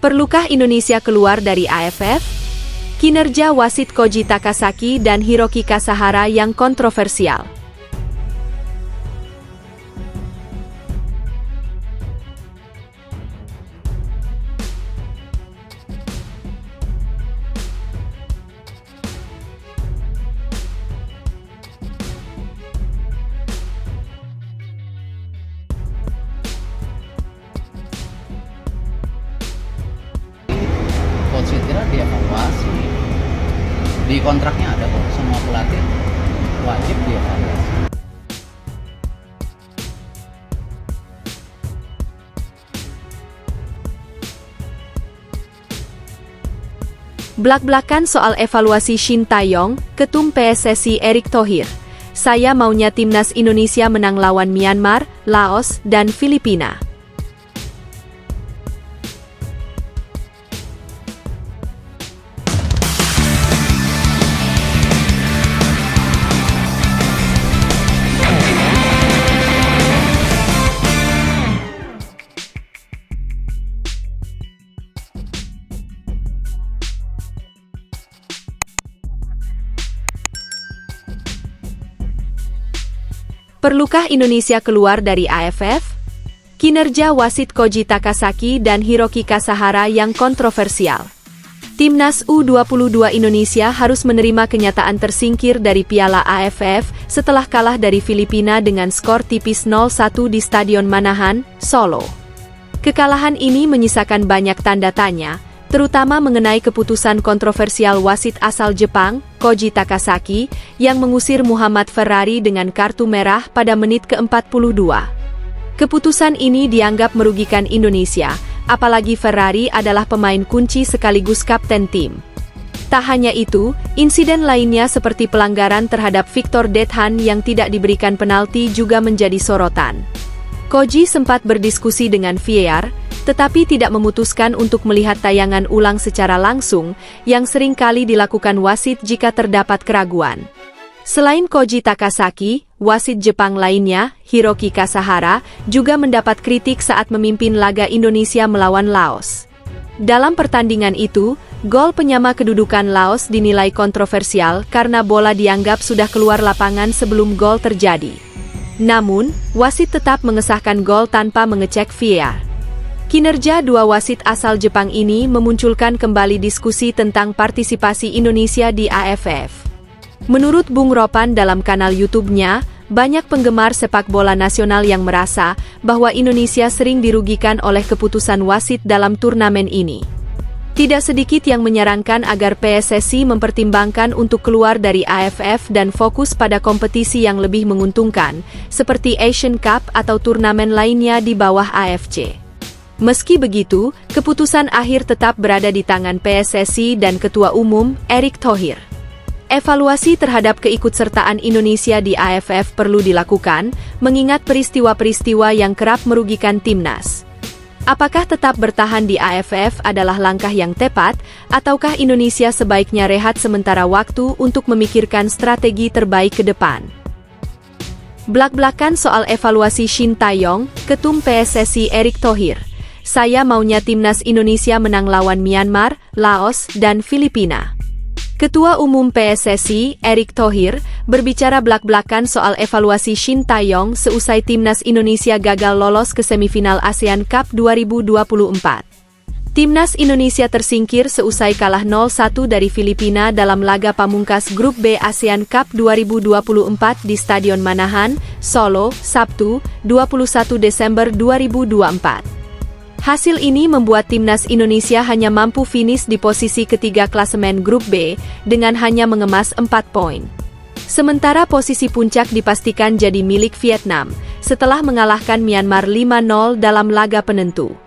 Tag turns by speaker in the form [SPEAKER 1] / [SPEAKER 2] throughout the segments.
[SPEAKER 1] Perlukah Indonesia keluar dari AFF? Kinerja wasit Koji Takasaki dan Hiroki Kasahara yang kontroversial.
[SPEAKER 2] Coach Sintira dievaluasi, di kontraknya ada kok, semua pelatih wajib dievaluasi.
[SPEAKER 1] Blak-blakan soal evaluasi Shin Tae-yong, Ketum PSSI Erick Thohir. Saya maunya timnas Indonesia menang lawan Myanmar, Laos, dan Filipina. Perlukah Indonesia keluar dari AFF? Kinerja wasit Koji Takasaki dan Hiroki Kasahara yang kontroversial. Timnas U22 Indonesia harus menerima kenyataan tersingkir dari Piala AFF setelah kalah dari Filipina dengan skor tipis 0-1 di Stadion Manahan, Solo. Kekalahan ini menyisakan banyak tanda tanya, terutama mengenai keputusan kontroversial wasit asal Jepang, Koji Takasaki, yang mengusir Muhammad Ferrari dengan kartu merah pada menit ke-42. Keputusan ini dianggap merugikan Indonesia, apalagi Ferrari adalah pemain kunci sekaligus kapten tim. Tak hanya itu, insiden lainnya seperti pelanggaran terhadap Victor Dethan yang tidak diberikan penalti juga menjadi sorotan. Koji sempat berdiskusi dengan VAR, tetapi tidak memutuskan untuk melihat tayangan ulang secara langsung, yang sering kali dilakukan wasit jika terdapat keraguan. Selain Koji Takasaki, wasit Jepang lainnya, Hiroki Kasahara, juga mendapat kritik saat memimpin laga Indonesia melawan Laos. Dalam pertandingan itu, gol penyama kedudukan Laos dinilai kontroversial karena bola dianggap sudah keluar lapangan sebelum gol terjadi. Namun, wasit tetap mengesahkan gol tanpa mengecek VAR. Kinerja dua wasit asal Jepang ini memunculkan kembali diskusi tentang partisipasi Indonesia di AFF. Menurut Bung Ropan dalam kanal YouTube-nya, banyak penggemar sepak bola nasional yang merasa bahwa Indonesia sering dirugikan oleh keputusan wasit dalam turnamen ini. Tidak sedikit yang menyarankan agar PSSI mempertimbangkan untuk keluar dari AFF dan fokus pada kompetisi yang lebih menguntungkan, seperti Asian Cup atau turnamen lainnya di bawah AFC. Meski begitu, keputusan akhir tetap berada di tangan PSSI dan Ketua Umum, Erick Thohir. Evaluasi terhadap keikutsertaan Indonesia di AFF perlu dilakukan, mengingat peristiwa-peristiwa yang kerap merugikan timnas. Apakah tetap bertahan di AFF adalah langkah yang tepat, ataukah Indonesia sebaiknya rehat sementara waktu untuk memikirkan strategi terbaik ke depan? Blak-blakan soal evaluasi Shin Tae-yong, Ketum PSSI Erick Thohir. Saya maunya timnas Indonesia menang lawan Myanmar, Laos, dan Filipina. Ketua Umum PSSI, Erick Thohir, berbicara blak-blakan soal evaluasi Shin Tae-yong seusai timnas Indonesia gagal lolos ke semifinal ASEAN Cup 2024. Timnas Indonesia tersingkir seusai kalah 0-1 dari Filipina dalam laga pamungkas Grup B ASEAN Cup 2024 di Stadion Manahan, Solo, Sabtu, 21 Desember 2024. Hasil ini membuat timnas Indonesia hanya mampu finish di posisi ketiga klasemen Grup B, dengan hanya mengemas 4 poin. Sementara posisi puncak dipastikan jadi milik Vietnam, setelah mengalahkan Myanmar 5-0 dalam laga penentu.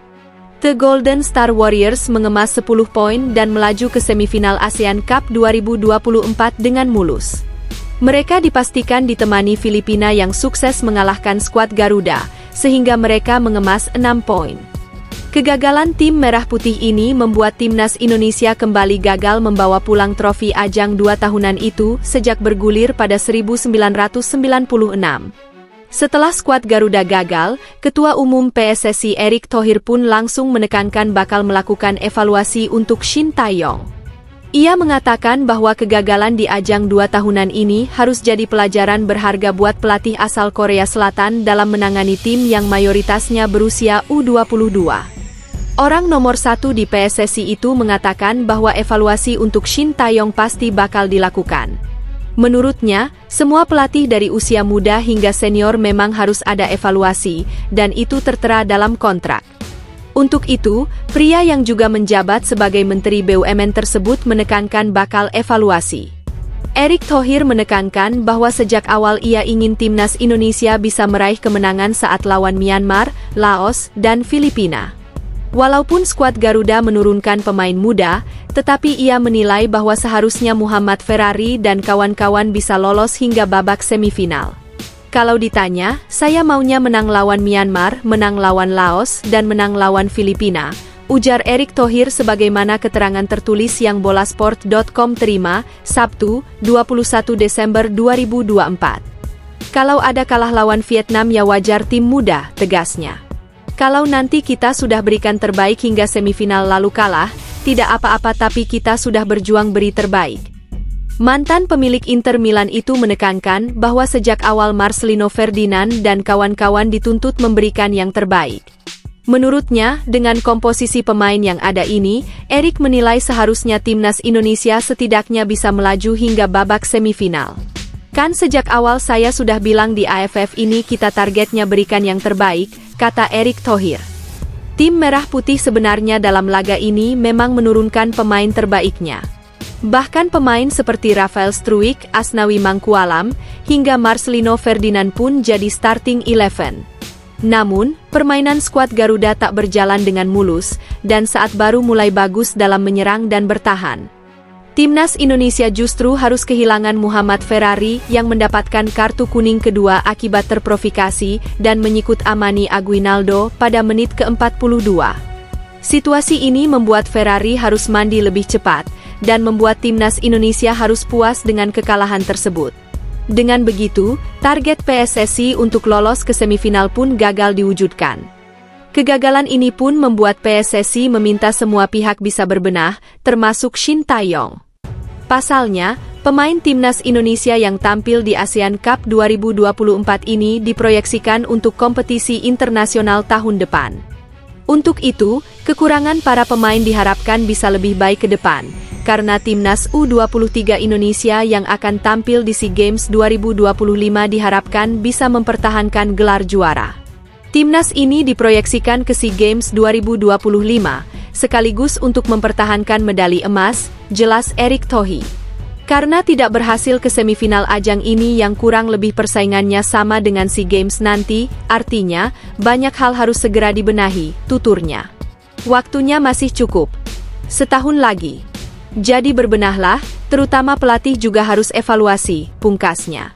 [SPEAKER 1] The Golden Star Warriors mengemas 10 poin dan melaju ke semifinal ASEAN Cup 2024 dengan mulus. Mereka dipastikan ditemani Filipina yang sukses mengalahkan skuad Garuda, sehingga mereka mengemas 6 poin. Kegagalan tim Merah Putih ini membuat timnas Indonesia kembali gagal membawa pulang trofi ajang 2 tahunan itu sejak bergulir pada 1996. Setelah skuad Garuda gagal, Ketua Umum PSSI Erick Thohir pun langsung menekankan bakal melakukan evaluasi untuk Shin Tae-yong. Ia mengatakan bahwa kegagalan di ajang 2 tahunan ini harus jadi pelajaran berharga buat pelatih asal Korea Selatan dalam menangani tim yang mayoritasnya berusia U22. Orang nomor 1 di PSSI itu mengatakan bahwa evaluasi untuk Shin Tae-yong pasti bakal dilakukan. Menurutnya, semua pelatih dari usia muda hingga senior memang harus ada evaluasi, dan itu tertera dalam kontrak. Untuk itu, pria yang juga menjabat sebagai Menteri BUMN tersebut menekankan bakal evaluasi. Erick Thohir menekankan bahwa sejak awal ia ingin timnas Indonesia bisa meraih kemenangan saat lawan Myanmar, Laos, dan Filipina. Walaupun skuad Garuda menurunkan pemain muda, tetapi ia menilai bahwa seharusnya Muhammad Ferrari dan kawan-kawan bisa lolos hingga babak semifinal. Kalau ditanya, saya maunya menang lawan Myanmar, menang lawan Laos, dan menang lawan Filipina, ujar Erick Thohir sebagaimana keterangan tertulis yang bolasport.com terima, Sabtu, 21 Desember 2024. Kalau ada kalah lawan Vietnam ya wajar tim muda, tegasnya. Kalau nanti kita sudah berikan terbaik hingga semifinal lalu kalah, tidak apa-apa tapi kita sudah berjuang beri terbaik. Mantan pemilik Inter Milan itu menekankan bahwa sejak awal Marcelino Ferdinand dan kawan-kawan dituntut memberikan yang terbaik. Menurutnya, dengan komposisi pemain yang ada ini, Erick menilai seharusnya timnas Indonesia setidaknya bisa melaju hingga babak semifinal. Kan sejak awal saya sudah bilang di AFF ini kita targetnya berikan yang terbaik, kata Erick Thohir. Tim Merah Putih sebenarnya dalam laga ini memang menurunkan pemain terbaiknya. Bahkan pemain seperti Rafael Struijk, Asnawi Mangkualam, hingga Marcelino Ferdinand pun jadi starting 11. Namun, permainan skuad Garuda tak berjalan dengan mulus, dan saat baru mulai bagus dalam menyerang dan bertahan. Timnas Indonesia justru harus kehilangan Muhammad Ferrari yang mendapatkan kartu kuning kedua akibat terprovokasi dan menyikut Amani Aguinaldo pada menit ke-42. Situasi ini membuat Ferrari harus mandi lebih cepat, dan membuat timnas Indonesia harus puas dengan kekalahan tersebut. Dengan begitu, target PSSI untuk lolos ke semifinal pun gagal diwujudkan. Kegagalan ini pun membuat PSSI meminta semua pihak bisa berbenah, termasuk Shin Tae-yong. Pasalnya, pemain timnas Indonesia yang tampil di ASEAN Cup 2024 ini diproyeksikan untuk kompetisi internasional tahun depan. Untuk itu, kekurangan para pemain diharapkan bisa lebih baik ke depan, karena timnas U23 Indonesia yang akan tampil di SEA Games 2025 diharapkan bisa mempertahankan gelar juara. Timnas ini diproyeksikan ke SEA Games 2025, sekaligus untuk mempertahankan medali emas, jelas Erick Thohir. Karena tidak berhasil ke semifinal ajang ini yang kurang lebih persaingannya sama dengan SEA Games nanti, artinya, banyak hal harus segera dibenahi, tuturnya. Waktunya masih cukup. Setahun lagi. Jadi berbenahlah, terutama pelatih juga harus evaluasi, pungkasnya.